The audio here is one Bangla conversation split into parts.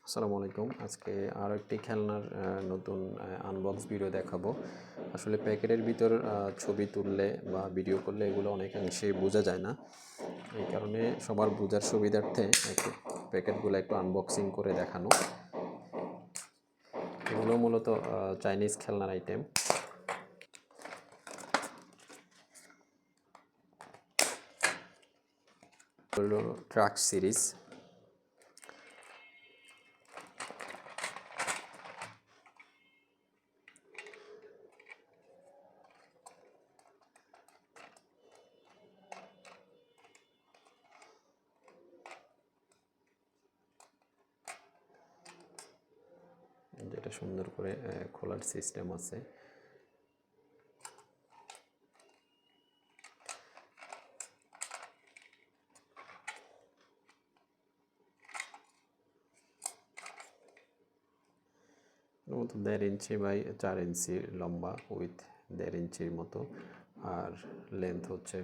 আসসালামু আলাইকুম। আজকে আরও একটি খেলনার নতুন আনবক্স ভিডিও দেখাবো। আসলে প্যাকেটের ভিতর ছবি তুললে বা ভিডিও করলে এগুলো অনেকাংশে বোঝা যায় না। এই কারণে সবার বোঝার সুবিধার্থে প্যাকেটগুলো একটু আনবক্সিং করে দেখানো। এগুলো মূলত চাইনিজ খেলনার আইটেম। হলো ট্রাক সিরিজ। যেটা সুন্দর করে খোলার সিস্টেম আছে। মতো 1.5 ইঞ্চি বাই 4 ইঞ্চি লম্বা উইথ 1.5 ইঞ্চির মতো, আর লেন্থ হচ্ছে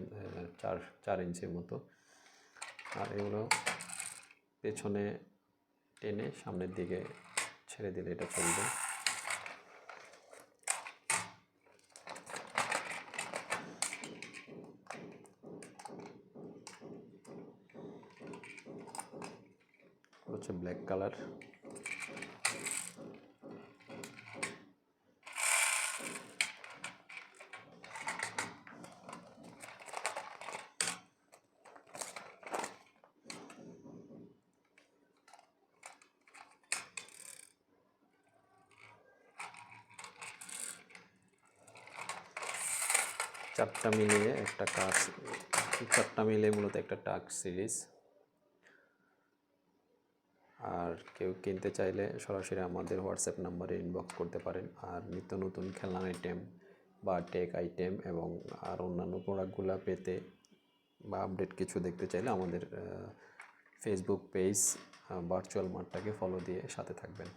4 ইঞ্চির মতো। আর এগুলো পেছনে টেনে সামনের দিকে ছেড়ে দিলে এটা চলবে। হচ্ছে ব্ল্যাক কালার। চারটা মিলিয়ে মূলত একটা টাক সিরিজ। আর কেউ কিনতে চাইলে সরাসরি আমাদের হোয়াটসঅ্যাপ নাম্বারে ইনবক্স করতে পারেন। আর নিত্য নতুন খেলনার আইটেম বা টেক আইটেম এবং আর অন্যান্য প্রোডাক্টগুলো পেতে বা আপডেট কিছু দেখতে চাইলে আমাদের ফেসবুক পেজ ভার্চুয়াল মার্টটাকে ফলো দিয়ে সাথে থাকবেন।